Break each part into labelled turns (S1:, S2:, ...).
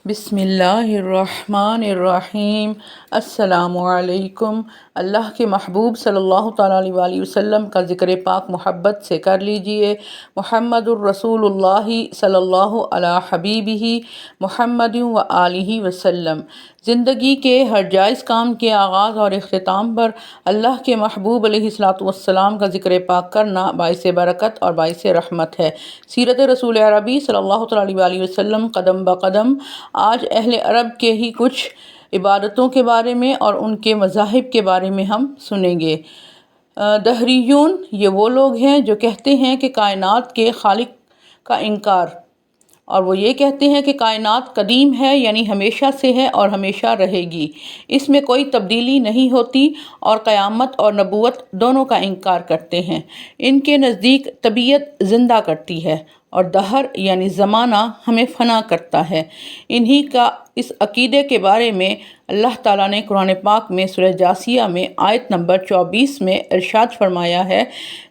S1: بسم اللہ الرحمن الرحیم۔ السلام علیکم۔ اللہ کے محبوب صلی اللہ تعالیٰ علیہ وآلہ وسلم کا ذکر پاک محبت سے کر لیجئے۔ محمد الرسول اللہ صلی اللہ علی حبیبہ محمد و آلہ وسلم۔ زندگی کے ہر جائز کام کے آغاز اور اختتام پر اللہ کے محبوب علیہ الصلوۃ والسلام کا ذکر پاک کرنا باعث برکت اور باعث رحمت ہے۔ سیرت رسول عربی صلی اللہ تعالیٰ علیہ وآلہ وسلم قدم بقدم آج اہل عرب کے ہی کچھ عبادتوں کے بارے میں اور ان کے مذاہب کے بارے میں ہم سنیں گے۔ دہریون یہ وہ لوگ ہیں جو کہتے ہیں کہ کائنات کے خالق کا انکار، اور وہ یہ کہتے ہیں کہ کائنات قدیم ہے، یعنی ہمیشہ سے ہے اور ہمیشہ رہے گی، اس میں کوئی تبدیلی نہیں ہوتی، اور قیامت اور نبوت دونوں کا انکار کرتے ہیں۔ ان کے نزدیک طبیعت زندہ کرتی ہے اور دہر یعنی زمانہ ہمیں فنا کرتا ہے۔ انہی کا اس عقیدے کے بارے میں اللہ تعالیٰ نے قرآن پاک میں سورہ جاثیہ میں آیت نمبر 24 میں ارشاد فرمایا ہے،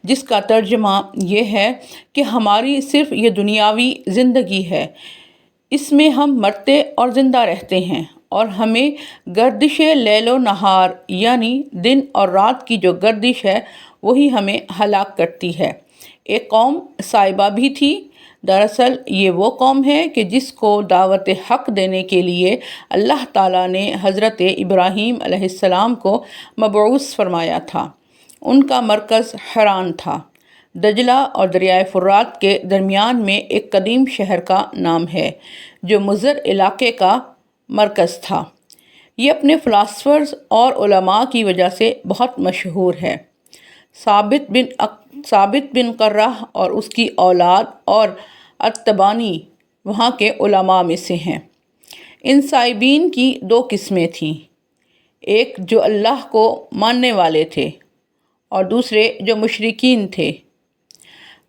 S1: جس کا ترجمہ یہ ہے کہ ہماری صرف یہ دنیاوی زندگی ہے، اس میں ہم مرتے اور زندہ رہتے ہیں، اور ہمیں گردش لیل و نہار یعنی دن اور رات کی جو گردش ہے وہی ہمیں ہلاک کرتی ہے۔ ایک قوم صائبہ بھی تھی، دراصل یہ وہ قوم ہے کہ جس کو دعوت حق دینے کے لیے اللہ تعالیٰ نے حضرت ابراہیم علیہ السلام کو مبعوث فرمایا تھا۔ ان کا مرکز حران تھا، دجلہ اور دریائے فرات کے درمیان میں ایک قدیم شہر کا نام ہے جو مضر علاقے کا مرکز تھا۔ یہ اپنے فلاسفرز اور علماء کی وجہ سے بہت مشہور ہے۔ ثابت بن قرہ اور اس کی اولاد اور اتبانی وہاں کے علماء میں سے ہیں۔ ان صائبین کی دو قسمیں تھیں، ایک جو اللہ کو ماننے والے تھے اور دوسرے جو مشرکین تھے۔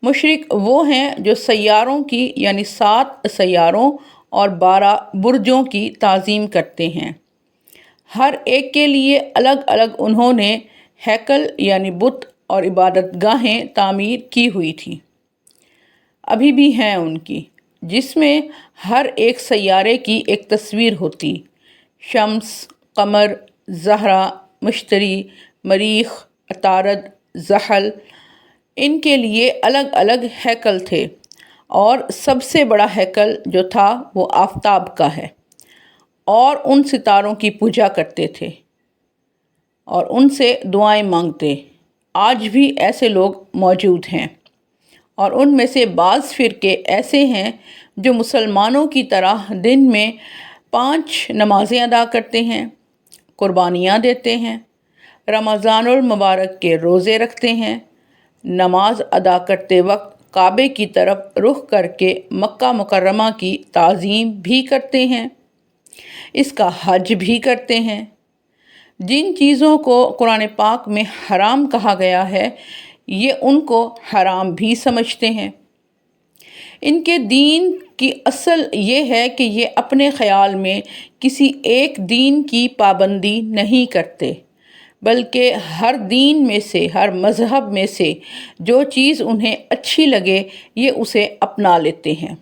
S1: مشرک وہ ہیں جو سیاروں کی یعنی 7 سیاروں اور 12 برجوں کی تعظیم کرتے ہیں۔ ہر ایک کے لیے الگ الگ انہوں نے ہیکل یعنی بت اور عبادت گاہیں تعمیر کی ہوئی تھی، ابھی بھی ہیں ان کی، جس میں ہر ایک سیارے کی ایک تصویر ہوتی، شمس، قمر، زہرہ، مشتری، مریخ، عطارد، زحل۔ ان کے لیے الگ الگ ہیکل تھے، اور سب سے بڑا ہیکل جو تھا وہ آفتاب کا ہے، اور ان ستاروں کی پوجا کرتے تھے اور ان سے دعائیں مانگتے۔ آج بھی ایسے لوگ موجود ہیں، اور ان میں سے بعض فرقے ایسے ہیں جو مسلمانوں کی طرح دن میں 5 نمازیں ادا کرتے ہیں، قربانیاں دیتے ہیں، رمضان المبارک کے روزے رکھتے ہیں، نماز ادا کرتے وقت کعبے کی طرف رخ کر کے مکہ مکرمہ کی تعظیم بھی کرتے ہیں، اس کا حج بھی کرتے ہیں۔ جن چیزوں کو قرآن پاک میں حرام کہا گیا ہے یہ ان کو حرام بھی سمجھتے ہیں۔ ان کے دین کی اصل یہ ہے کہ یہ اپنے خیال میں کسی ایک دین کی پابندی نہیں کرتے، بلکہ ہر دین میں سے، ہر مذہب میں سے جو چیز انہیں اچھی لگے یہ اسے اپنا لیتے ہیں،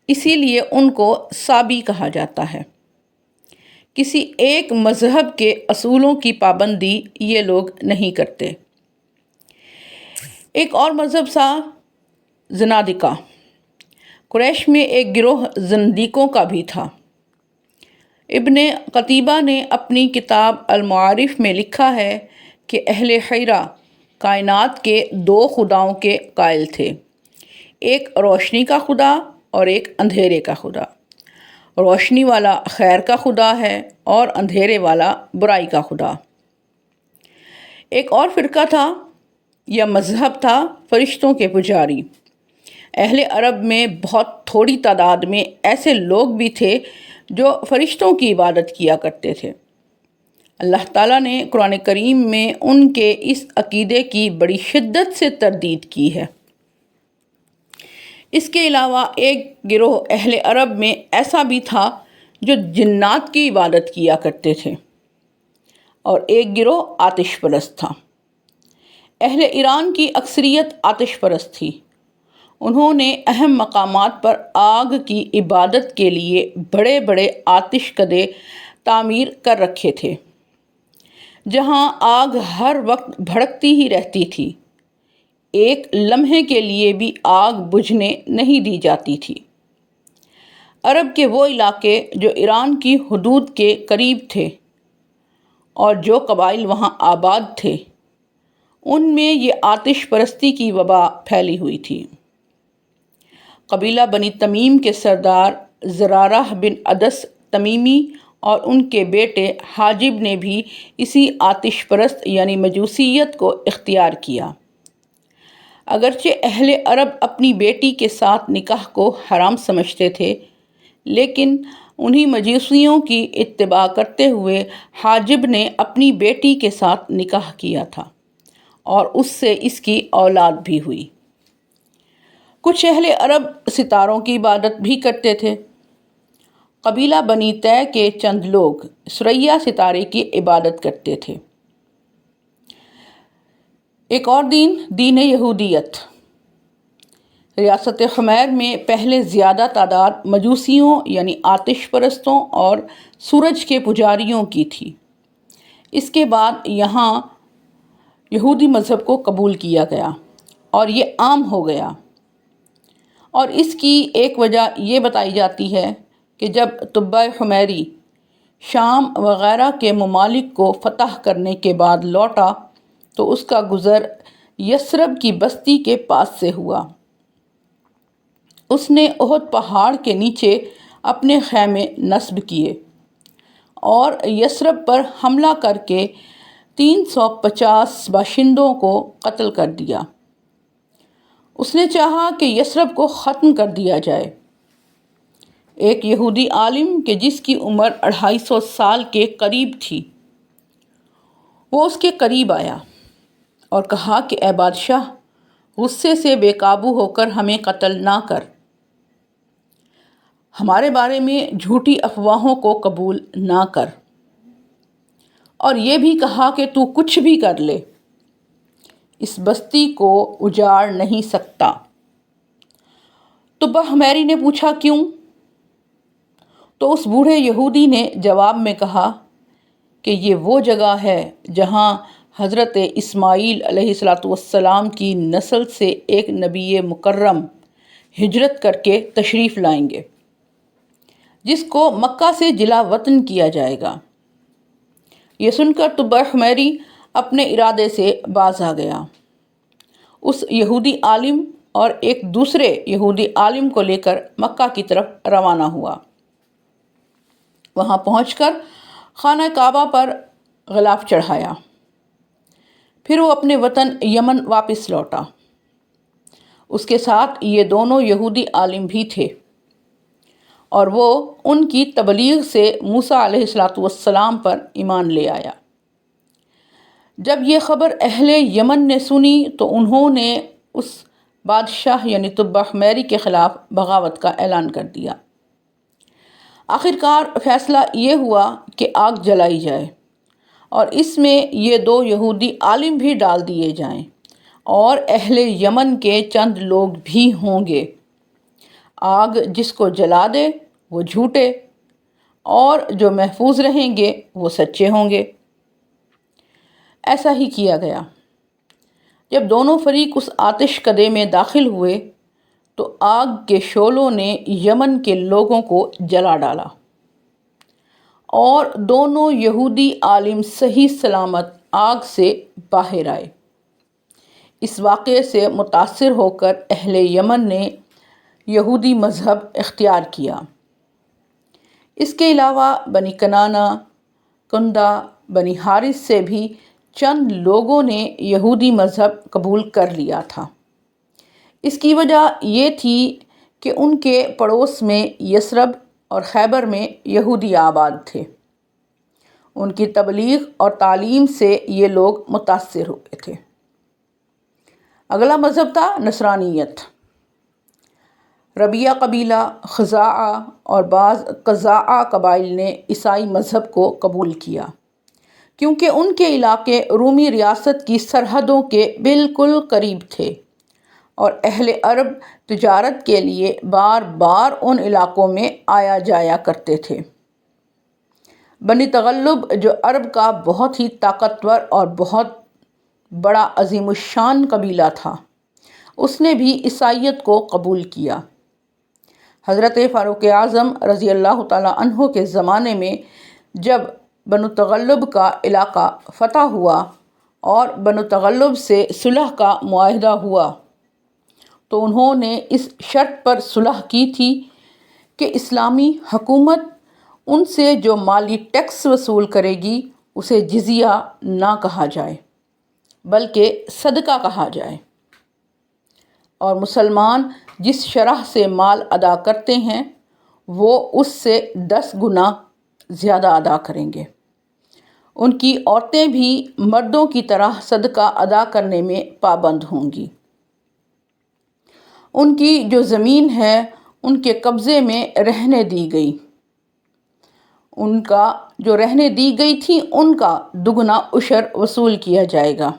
S1: اسی لیے ان کو صابی کہا جاتا ہے۔ کسی ایک مذہب کے اصولوں کی پابندی یہ لوگ نہیں کرتے۔ ایک اور مذہب تھا زنادقہ۔ قریش میں ایک گروہ زندیقوں کا بھی تھا۔ ابن قتیبہ نے اپنی کتاب المعارف میں لکھا ہے کہ اہل حیرہ کائنات کے 2 خداؤں کے قائل تھے، ایک روشنی کا خدا اور ایک اندھیرے کا خدا۔ روشنی والا خیر کا خدا ہے اور اندھیرے والا برائی کا خدا۔ ایک اور فرقہ تھا یا مذہب تھا فرشتوں کے پجاری۔ اہل عرب میں بہت تھوڑی تعداد میں ایسے لوگ بھی تھے جو فرشتوں کی عبادت کیا کرتے تھے۔ اللہ تعالیٰ نے قرآن کریم میں ان کے اس عقیدے کی بڑی شدت سے تردید کی ہے۔ اس کے علاوہ ایک گروہ اہل عرب میں ایسا بھی تھا جو جنات کی عبادت کیا کرتے تھے، اور ایک گروہ آتش پرست تھا۔ اہل ایران کی اکثریت آتش پرست تھی، انہوں نے اہم مقامات پر آگ کی عبادت کے لیے بڑے بڑے آتش کدے تعمیر کر رکھے تھے، جہاں آگ ہر وقت بھڑکتی ہی رہتی تھی، ایک لمحے کے لیے بھی آگ بجھنے نہیں دی جاتی تھی۔ عرب کے وہ علاقے جو ایران کی حدود کے قریب تھے اور جو قبائل وہاں آباد تھے، ان میں یہ آتش پرستی کی وبا پھیلی ہوئی تھی۔ قبیلہ بنی تمیم کے سردار زرارہ بن عدس تمیمی اور ان کے بیٹے حاجب نے بھی اسی آتش پرست یعنی مجوسیت کو اختیار کیا۔ اگرچہ اہل عرب اپنی بیٹی کے ساتھ نکاح کو حرام سمجھتے تھے، لیکن انہی مجوسیوں کی اتباع کرتے ہوئے حاجب نے اپنی بیٹی کے ساتھ نکاح کیا تھا اور اس سے اس کی اولاد بھی ہوئی۔ کچھ اہل عرب ستاروں کی عبادت بھی کرتے تھے۔ قبیلہ بنی طے کے چند لوگ ثریا ستارے کی عبادت کرتے تھے۔ ایک اور دین یہودیت۔ ریاست حمیر میں پہلے زیادہ تعداد مجوسیوں یعنی آتش پرستوں اور سورج کے پجاریوں کی تھی۔ اس کے بعد یہاں یہودی مذہب کو قبول کیا گیا اور یہ عام ہو گیا، اور اس کی ایک وجہ یہ بتائی جاتی ہے کہ جب تبع حمیری شام وغیرہ کے ممالک کو فتح کرنے کے بعد لوٹا تو اس کا گزر یثرب کی بستی کے پاس سے ہوا۔ اس نے احد پہاڑ کے نیچے اپنے خیمے نصب کیے اور یثرب پر حملہ کر کے 350 باشندوں کو قتل کر دیا۔ اس نے چاہا کہ یثرب کو ختم کر دیا جائے۔ ایک یہودی عالم کہ جس کی عمر 250 سال کے قریب تھی، وہ اس کے قریب آیا اور کہا کہ اے بادشاہ، غصے سے بے قابو ہو کر ہمیں قتل نہ کر، ہمارے بارے میں جھوٹی افواہوں کو قبول نہ کر، اور یہ بھی کہا کہ تو کچھ بھی کر لے، اس بستی کو اجاڑ نہیں سکتا۔ تبع حمیری نے پوچھا کیوں؟ تو اس بوڑھے یہودی نے جواب میں کہا کہ یہ وہ جگہ ہے جہاں حضرت اسماعیل علیہ السلام کی نسل سے ایک نبی مکرم ہجرت کر کے تشریف لائیں گے، جس کو مکہ سے جلا وطن کیا جائے گا۔ یہ سن کر تبع حمیری اپنے ارادے سے باز آ گیا۔ اس یہودی عالم اور ایک دوسرے یہودی عالم کو لے کر مکہ کی طرف روانہ ہوا۔ وہاں پہنچ کر خانہ کعبہ پر غلاف چڑھایا، پھر وہ اپنے وطن یمن واپس لوٹا۔ اس کے ساتھ یہ دونوں یہودی عالم بھی تھے، اور وہ ان کی تبلیغ سے موسیٰ علیہ السلام پر ایمان لے آیا۔ جب یہ خبر اہل یمن نے سنی تو انہوں نے اس بادشاہ یعنی تبع حمیری کے خلاف بغاوت کا اعلان کر دیا۔ آخرکار فیصلہ یہ ہوا کہ آگ جلائی جائے اور اس میں یہ دو یہودی عالم بھی ڈال دیے جائیں، اور اہل یمن کے چند لوگ بھی ہوں گے۔ آگ جس کو جلا دے وہ جھوٹے، اور جو محفوظ رہیں گے وہ سچے ہوں گے۔ ایسا ہی کیا گیا۔ جب دونوں فریق اس آتش کدے میں داخل ہوئے تو آگ کے شعلوں نے یمن کے لوگوں کو جلا ڈالا، اور دونوں یہودی عالم صحیح سلامت آگ سے باہر آئے۔ اس واقعے سے متاثر ہو کر اہل یمن نے یہودی مذہب اختیار کیا۔ اس کے علاوہ بنی کنانہ، کندہ، بنی حارث سے بھی چند لوگوں نے یہودی مذہب قبول کر لیا تھا۔ اس کی وجہ یہ تھی کہ ان کے پڑوس میں یثرب اور خیبر میں یہودی آباد تھے۔ ان کی تبلیغ اور تعلیم سے یہ لوگ متاثر ہوئے تھے۔ اگلا مذہب تھا نصرانیت۔ ربیہ قبیلہ، خزاعہ اور بعض قزاعہ قبائل نے عیسائی مذہب کو قبول کیا، کیونکہ ان کے علاقے رومی ریاست کی سرحدوں کے بالکل قریب تھے اور اہل عرب تجارت کے لیے بار بار ان علاقوں میں آیا جایا کرتے تھے۔ بنی تغلب جو عرب کا بہت ہی طاقتور اور بہت بڑا عظیم الشان قبیلہ تھا، اس نے بھی عیسائیت کو قبول کیا۔ حضرت فاروق اعظم رضی اللہ تعالیٰ عنہ کے زمانے میں جب بنو تغلب کا علاقہ فتح ہوا اور بنو تغلب سے صلح کا معاہدہ ہوا تو انہوں نے اس شرط پر صلح کی تھی کہ اسلامی حکومت ان سے جو مالی ٹیکس وصول کرے گی اسے جزیہ نہ کہا جائے بلکہ صدقہ کہا جائے، اور مسلمان جس شرح سے مال ادا کرتے ہیں وہ اس سے 10 گنا زیادہ ادا کریں گے۔ ان کی عورتیں بھی مردوں کی طرح صدقہ ادا کرنے میں پابند ہوں گی۔ ان کی جو زمین ہے ان کے قبضے میں رہنے دی گئی، ان کا جو رہنے دی گئی تھی ان کا دگنا عشر وصول کیا جائے گا۔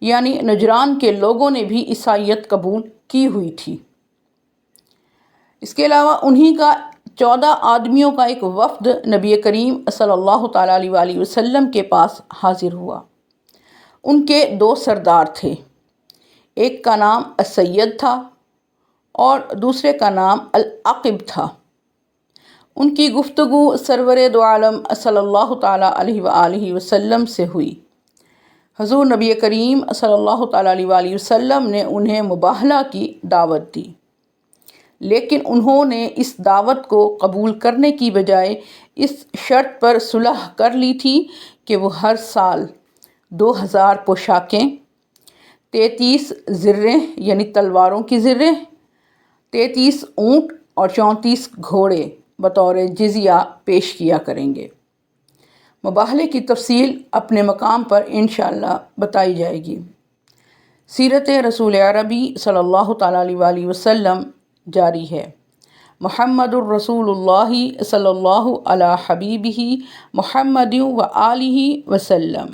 S1: یعنی نجران کے لوگوں نے بھی عیسائیت قبول کی ہوئی تھی۔ اس کے علاوہ انہی کا 14 آدمیوں کا ایک وفد نبی کریم صلی اللہ تعالیٰ علیہ وآلہ وسلم کے پاس حاضر ہوا۔ ان کے 2 سردار تھے، ایک کا نام السید تھا اور دوسرے کا نام العقب تھا۔ ان کی گفتگو سرور دو عالم صلی اللہ تعالیٰ علیہ وآلہ وسلم سے ہوئی۔ حضور نبی کریم صلی اللہ تعالیٰ علیہ وآلہ وسلم نے انہیں مباہلہ کی دعوت دی، لیکن انہوں نے اس دعوت کو قبول کرنے کی بجائے اس شرط پر صلح کر لی تھی کہ وہ ہر سال 2000 پوشاکیں، 33 زریں یعنی تلواروں کی زریں، 33 اونٹ اور 34 گھوڑے بطور جزیہ پیش کیا کریں گے۔ مباہلے کی تفصیل اپنے مقام پر انشاءاللہ بتائی جائے گی۔ سیرت رسول عربی صلی اللہ تعالیٰ علیہ وآلہ وسلم جاری ہے۔ محمد الرسول اللہ صلی اللہ علی حبیبہ محمد و آلہ وسلم۔